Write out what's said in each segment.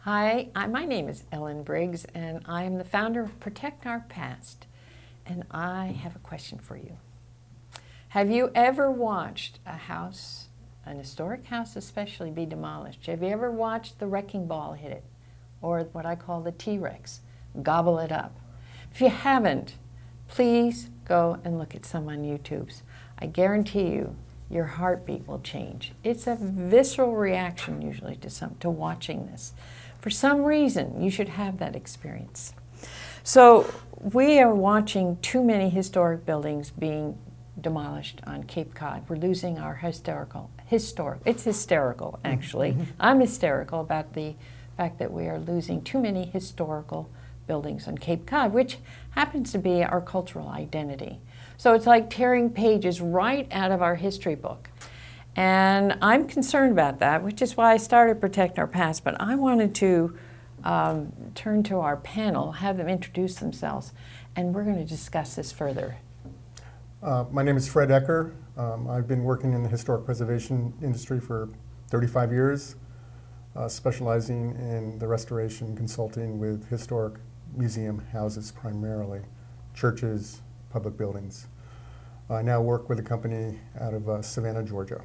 Hi, my name is Ellen Briggs, and I am the founder of Protect Our Past. And I have a question for you. Have you ever watched a house, an historic house especially, be demolished? Have you ever watched the wrecking ball hit it, or what I call the T-Rex, gobble it up? If you haven't, please go and look at some on YouTube's. I guarantee you, your heartbeat will change. It's a visceral reaction usually to watching this. For some reason, you should have that experience. So we are watching too many historic buildings being demolished on Cape Cod. We're losing our it's hysterical actually. I'm hysterical about the fact that we are losing too many historical buildings on Cape Cod, which happens to be our cultural identity. So it's like tearing pages right out of our history book. And I'm concerned about that, which is why I started Protect Our Past. But I wanted to turn to our panel, have them introduce themselves, and we're going to discuss this further. My name is Fred Ecker. I've been working in the historic preservation industry for 35 years, specializing in the restoration consulting with historic museum houses primarily, churches, public buildings. I now work with a company out of Savannah, Georgia.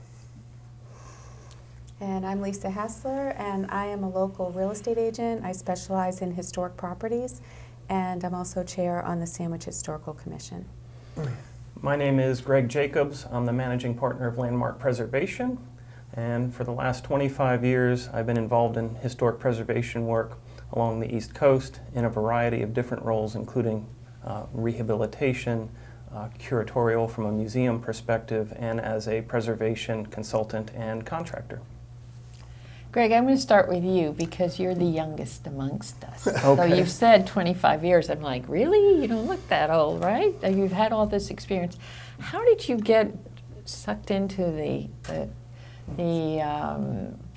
And I'm Lisa Hassler, and I am a local real estate agent. I specialize in historic properties, and I'm also chair on the Sandwich Historical Commission. My name is Greg Jacobs. I'm the managing partner of Landmark Preservation, and for the last 25 years I've been involved in historic preservation work along the East Coast in a variety of different roles, including rehabilitation, curatorial from a museum perspective, and as a preservation consultant and contractor. Greg, I'm going to start with you because you're the youngest amongst us. Okay. So you've said 25 years. I'm like, really? You don't look that old, right? You've had all this experience. How did you get sucked into the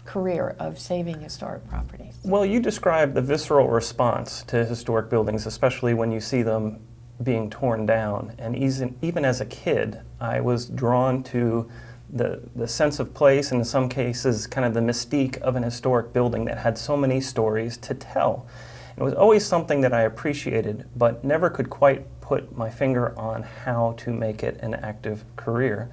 career of saving historic properties? Well, you described the visceral response to historic buildings, especially when you see them being torn down. And even as a kid, I was drawn to the sense of place, and in some cases kind of the mystique of an historic building that had so many stories to tell. It was always something that I appreciated, but never could quite put my finger on how to make it an active career.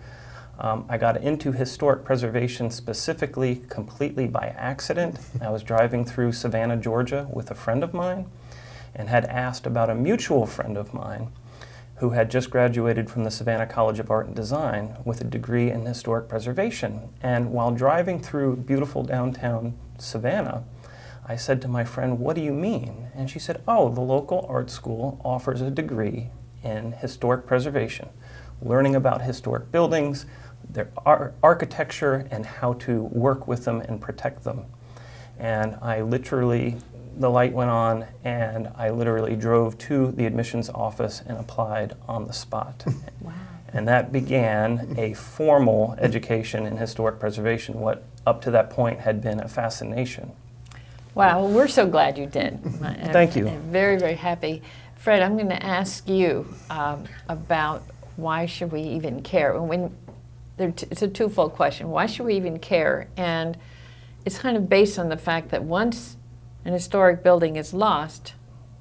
I got into historic preservation specifically completely by accident. I was driving through Savannah, Georgia with a friend of mine and had asked about a mutual friend of mine who had just graduated from the Savannah College of Art and Design with a degree in historic preservation. And while driving through beautiful downtown Savannah, I said to my friend, "What do you mean?" And she said, "Oh, the local art school offers a degree in historic preservation, learning about historic buildings, their architecture, and how to work with them and protect them." And the light went on, and I literally drove to the admissions office and applied on the spot. Wow. And that began a formal education in historic preservation, what up to that point had been a fascination. Wow, well, we're so glad you did. Thank you. I'm very, very happy. Fred, I'm going to ask you about why should we even care? It's a twofold question. Why should we even care? And it's kind of based on the fact that once an historic building is lost,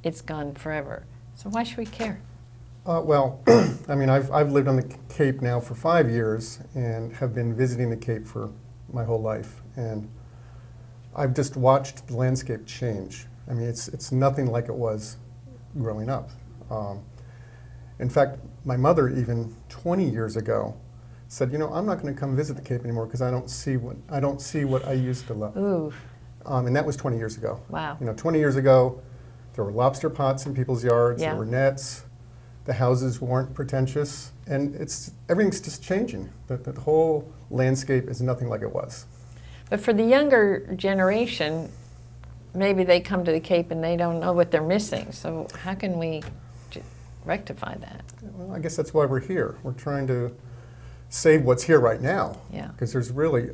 it's gone forever. So why should we care? Well, I mean, I've lived on the Cape now for 5 years and have been visiting the Cape for my whole life. And I've just watched the landscape change. I mean, it's nothing like it was growing up. In fact, my mother, even 20 years ago, said, "You know, I'm not going to come visit the Cape anymore because I don't see what I used to love." Ooh. And that was 20 years ago. Wow. You know, 20 years ago, there were lobster pots in people's yards. Yeah. There were nets. The houses weren't pretentious, and everything's just changing. The whole landscape is nothing like it was. But for the younger generation, maybe they come to the Cape and they don't know what they're missing. So how can we rectify that? Well, I guess that's why we're here. We're trying to save what's here right now. Yeah. Because there's really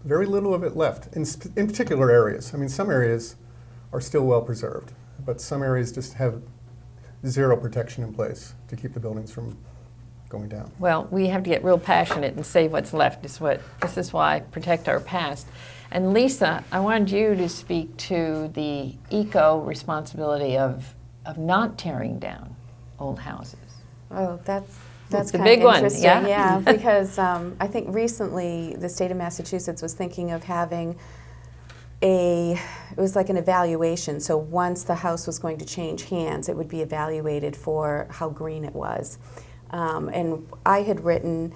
very little of it left in particular areas. I mean, some areas are still well preserved, but some areas just have zero protection in place to keep the buildings from going down. Well, we have to get real passionate and save what's left. This is why protect our past. And Lisa, I wanted you to speak to the eco responsibility of not tearing down old houses. Oh, that's the kind big of one, interesting. yeah? Because I think recently the state of Massachusetts was thinking of having it was like an evaluation. So once the house was going to change hands, it would be evaluated for how green it was. And I had written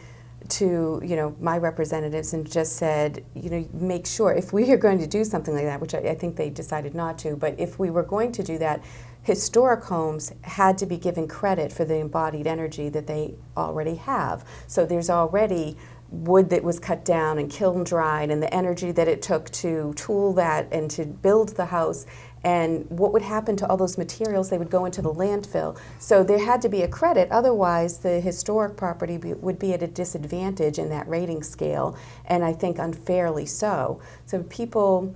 to my representatives and just said, make sure if we are going to do something like that, which I think they decided not to, but if we were going to do that, historic homes had to be given credit for the embodied energy that they already have. So there's already wood that was cut down and kiln dried, and the energy that it took to tool that and to build the house, and what would happen to all those materials? They would go into the landfill. So there had to be a credit, otherwise the historic property would be at a disadvantage in that rating scale, and I think unfairly so. So people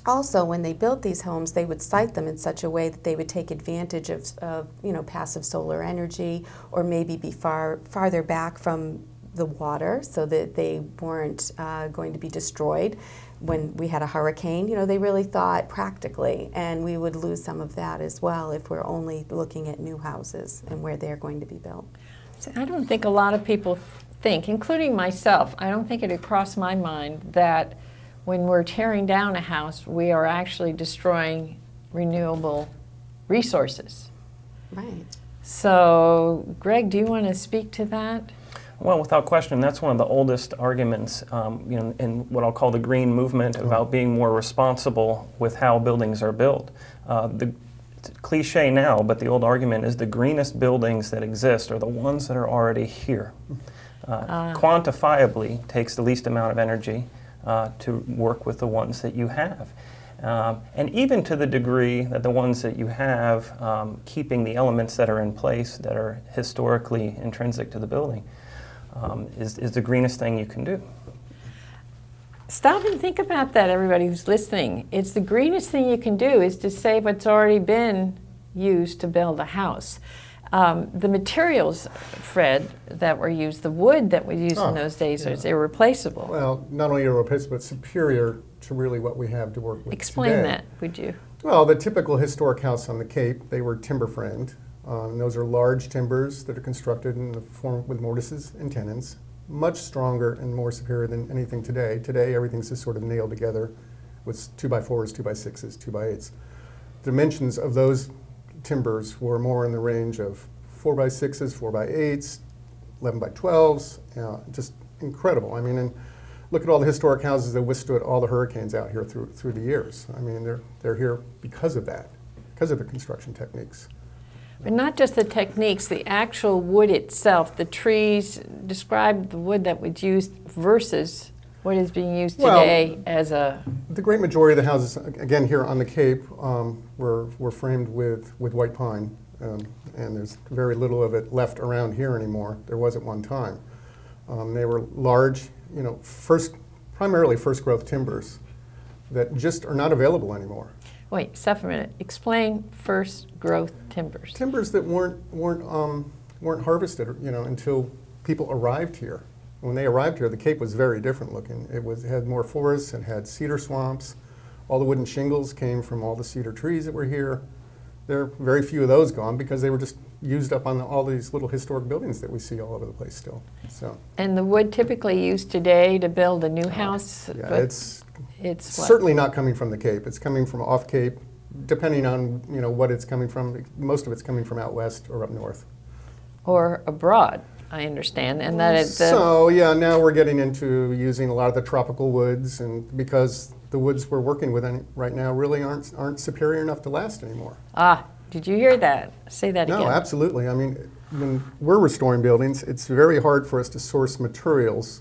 also, when they built these homes, they would site them in such a way that they would take advantage of passive solar energy, or maybe be farther back from the water so that they weren't going to be destroyed when we had a hurricane. They really thought practically, and we would lose some of that as well if we're only looking at new houses and where they're going to be built. So I don't think a lot of people think, including myself, I don't think it had crossed my mind that when we're tearing down a house, we are actually destroying renewable resources. Right. So, Greg, do you want to speak to that? Well, without question, that's one of the oldest arguments in what I'll call the green movement about being more responsible with how buildings are built. It's cliche now, but the old argument is the greenest buildings that exist are the ones that are already here. Quantifiably takes the least amount of energy to work with the ones that you have. And even to the degree that the ones that you have, keeping the elements that are in place that are historically intrinsic to the building, is the greenest thing you can do. Stop and think about that, everybody who's listening. It's the greenest thing you can do is to save what's already been used to build a house. The materials, Fred, that were used, the wood that was used in those days is irreplaceable. Well, not only irreplaceable, but superior to really what we have to work with Explain today. that, would you? Well, the typical historic house on the Cape, they were timber framed. And those are large timbers that are constructed in the form with mortises and tenons, much stronger and more superior than anything today. Today, everything's just sort of nailed together with 2x4s, 2x6s, 2x8s. Dimensions of those timbers were more in the range of 4x6s, 4x8s, 11x12s, just incredible. I mean, and look at all the historic houses that withstood all the hurricanes out here through the years. I mean, they're here because of that, because of the construction techniques. But not just the techniques, the actual wood itself, the trees. Describe the wood that was used versus what is being used today as a... The great majority of the houses, again here on the Cape, were framed with white pine, and there's very little of it left around here anymore. There was at one time. They were large, primarily first growth timbers that just are not available anymore. Wait, stop a minute. Explain first growth timbers. Timbers that weren't harvested, until people arrived here. When they arrived here, the Cape was very different looking. It had more forests, it had cedar swamps. All the wooden shingles came from all the cedar trees that were here. There are very few of those gone because they were just used up on all these little historic buildings that we see all over the place still. So. And the wood typically used today to build a new house? Yeah, it's what? Certainly not coming from the Cape. It's coming from off Cape, depending on what it's coming from. Most of it's coming from out west or up north. Or abroad, I understand. And that So yeah, now we're getting into using a lot of the tropical woods, and because the woods we're working with right now really aren't superior enough to last anymore. Did you hear that? Say that again. No, absolutely. I mean, when we're restoring buildings, it's very hard for us to source materials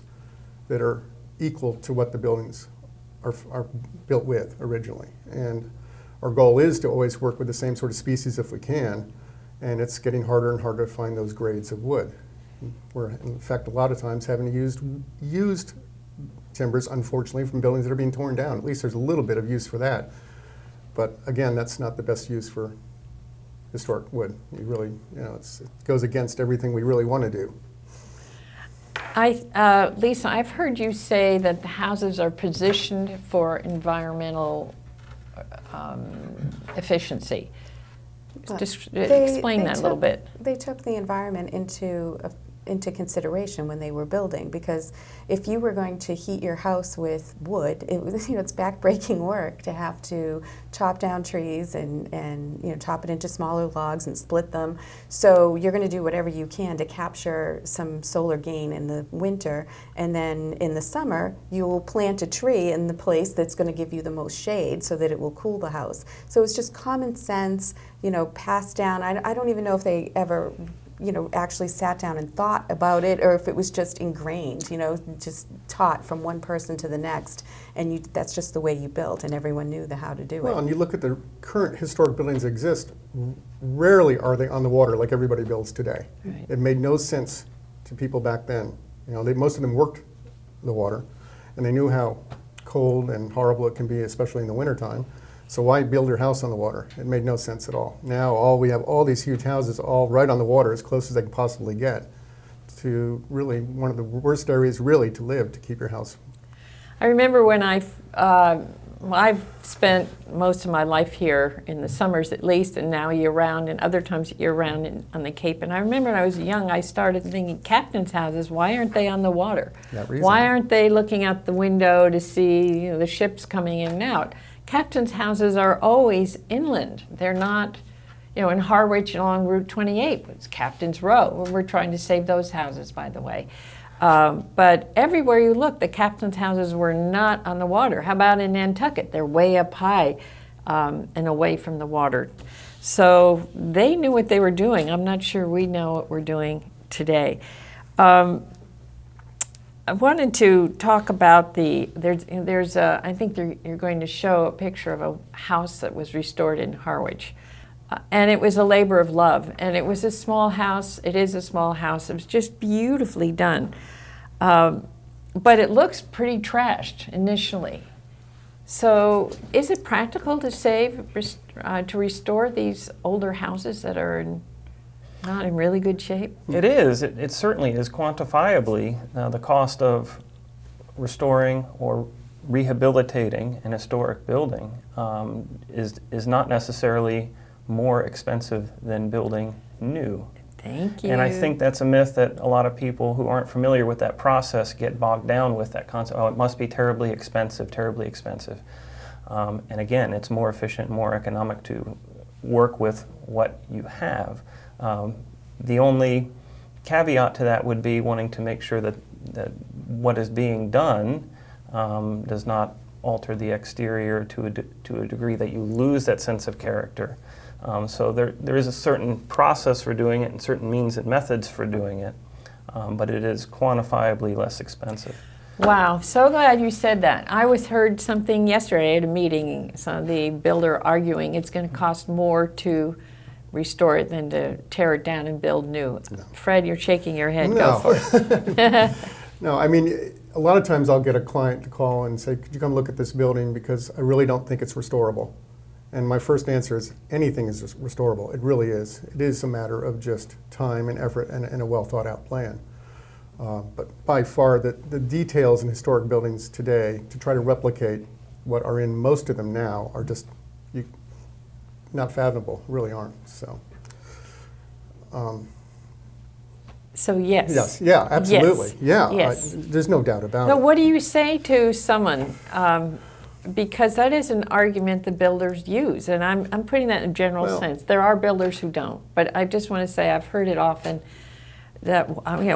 that are equal to what the buildings are built with originally. And our goal is to always work with the same sort of species if we can, and it's getting harder and harder to find those grades of wood. We're, in fact, a lot of times having to use used timbers, unfortunately, from buildings that are being torn down. At least there's a little bit of use for that. But again, that's not the best use for historic wood. You really, it goes against everything we really want to do. Lisa, I've heard you say that the houses are positioned for environmental efficiency. Just explain that a little bit. They took the environment into consideration when they were building, because if you were going to heat your house with wood, it was, it's backbreaking work to have to chop down trees and chop it into smaller logs and split them. So you're going to do whatever you can to capture some solar gain in the winter, and then in the summer you will plant a tree in the place that's going to give you the most shade so that it will cool the house. So it's just common sense, passed down. I don't even know if they ever actually sat down and thought about it, or if it was just ingrained, just taught from one person to the next, and that's just the way you built, and everyone knew how to do it. Well, and you look at the current historic buildings that exist, rarely are they on the water like everybody builds today. Right. It made no sense to people back then. Most of them worked the water, and they knew how cold and horrible it can be, especially in the wintertime. So why build your house on the water? It made no sense at all. Now we have all these huge houses all right on the water, as close as they can possibly get, to really one of the worst areas really to live, to keep your house. I remember when I've spent most of my life here in the summers at least, and now year-round, and other times year-round on the Cape. And I remember when I was young, I started thinking, captain's houses, why aren't they on the water? That reason. Why aren't they looking out the window to see the ships coming in and out? Captain's houses are always inland. They're not, in Harwich along Route 28, it's Captain's Row. We're trying to save those houses, by the way. But everywhere you look, the captain's houses were not on the water. How about in Nantucket? They're way up high and away from the water. So they knew what they were doing. I'm not sure we know what we're doing today. I wanted to talk about I think you're going to show a picture of a house that was restored in Harwich. And it was a labor of love. And it was a small house. It is a small house. It was just beautifully done. But it looks pretty trashed initially. So is it practical to restore these older houses that are not in really good shape? It is. It certainly is quantifiably. The cost of restoring or rehabilitating an historic building is not necessarily more expensive than building new. Thank you. And I think that's a myth that a lot of people who aren't familiar with that process get bogged down with, that concept. Oh, it must be terribly expensive, terribly expensive. And again, it's more efficient, more economic to work with what you have. The only caveat to that would be wanting to make sure that what is being done does not alter the exterior to a degree that you lose that sense of character. So there is a certain process for doing it and certain means and methods for doing it, but it is quantifiably less expensive. Wow, so glad you said that. I heard something yesterday at a meeting, the builder arguing it's going to cost more to restore it than to tear it down and build new. No. Fred, you're shaking your head. No. Go for it. No, I mean, a lot of times I'll get a client to call and say, could you come look at this building because I really don't think it's restorable. And my first answer is anything is restorable. It really is. It is a matter of just time and effort and a well thought out plan. But by far the details in historic buildings today to try to replicate what are in most of them now are just not fathomable, really aren't. So yes. Yes, yeah, absolutely. Yes. Yeah, yes. There's no doubt about it. What do you say to someone? Because that is an argument the builders use, and I'm putting that in a general sense. There are builders who don't, but I just want to say I've heard it often that,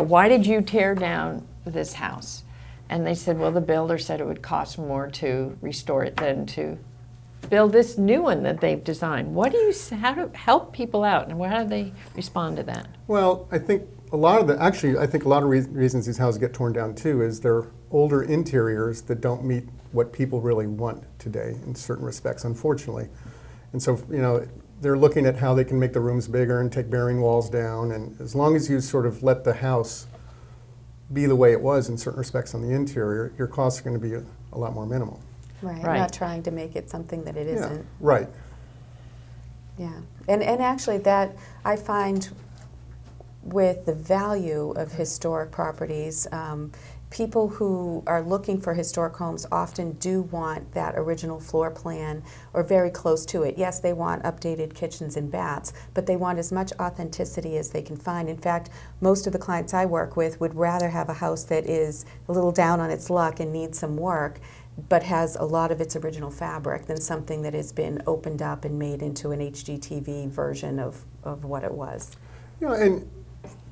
why did you tear down this house? And they said, well, the builder said it would cost more to restore it than to build this new one that they've designed. How to help people out, and how do they respond to that? Well, I think a lot of reasons these houses get torn down too is they're older interiors that don't meet what people really want today in certain respects, unfortunately. And so, they're looking at how they can make the rooms bigger and take bearing walls down, and as long as you sort of let the house be the way it was in certain respects on the interior, your costs are going to be a lot more minimal. Right, not trying to make it something that it isn't. Yeah, right. Yeah, and actually that I find with the value of historic properties, people who are looking for historic homes often do want that original floor plan or very close to it. Yes, they want updated kitchens and baths, but they want as much authenticity as they can find. In fact, most of the clients I work with would rather have a house that is a little down on its luck and needs some work, but has a lot of its original fabric than something that has been opened up and made into an HGTV version of what it was. You know, and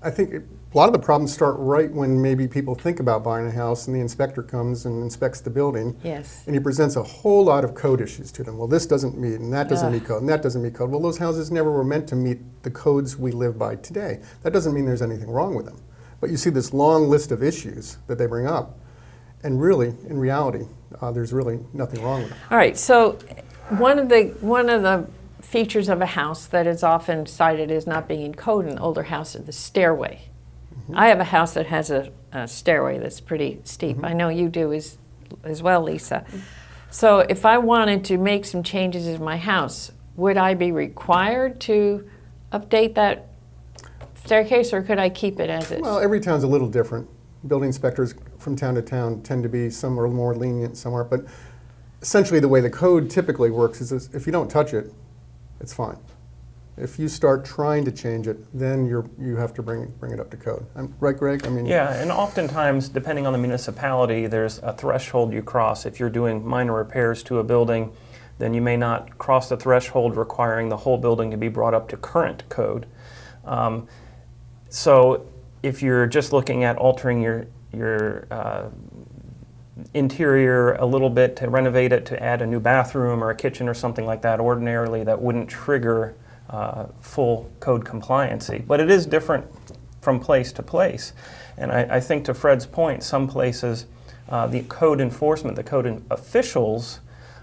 I think a lot of the problems start right when maybe people think about buying a house and the inspector comes and inspects the building. Yes. And he presents a whole lot of code issues to them. Well, this doesn't meet, and that doesn't meet code, and that doesn't meet code. Well, those houses never were meant to meet the codes we live by today. That doesn't mean there's anything wrong with them. But you see this long list of issues that they bring up, and really, in reality, there's really nothing wrong with them. All right, so one of the features of a house that is often cited as not being in code in older houses is the stairway. I have a house that has a stairway that's pretty steep. I know you do as well, Lisa. So if I wanted to make some changes in my house, would I be required to update that staircase, or could I keep it as is? Well, every town's a little different. Building inspectors from town to town tend to be some are more lenient, some aren't. But essentially the way the code typically works is if you don't touch it, it's fine. If you start trying to change it, then you have to bring it up to code. Right, Greg? I mean, Yeah, and oftentimes, depending on the municipality, there's a threshold you cross. If you're doing minor repairs to a building, then you may not cross the threshold requiring the whole building to be brought up to current code. So if you're just looking at altering your interior a little bit to renovate it, to add a new bathroom or a kitchen or something like that, ordinarily that wouldn't trigger full code compliancy. But it is different from place to place. And I think to Fred's point, some places the code enforcement, the code officials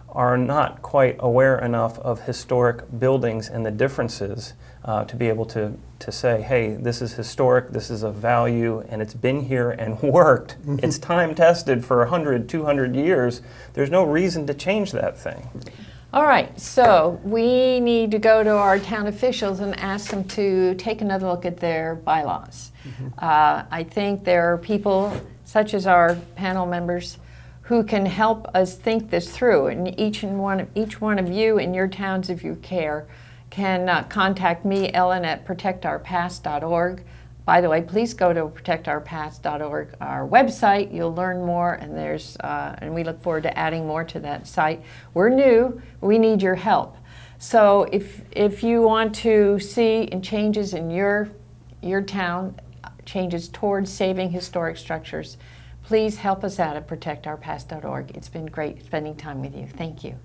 are not quite aware enough of historic buildings and the differences to be able to say, hey, this is historic, this is of value, and it's been here and worked. It's time tested for 100, 200 years. There's no reason to change that thing. All right, so we need to go to our town officials and ask them to take another look at their bylaws. I think there are people, such as our panel members, who can help us think this through. And each one of you in your towns, if you care, can contact me, Ellen, at protectourpast.org. By the way, please go to protectourpast.org, our website. You'll learn more, and and we look forward to adding more to that site. We're new. We need your help. So if you want to see changes in your town, changes towards saving historic structures, please help us out at protectourpast.org. It's been great spending time with you. Thank you.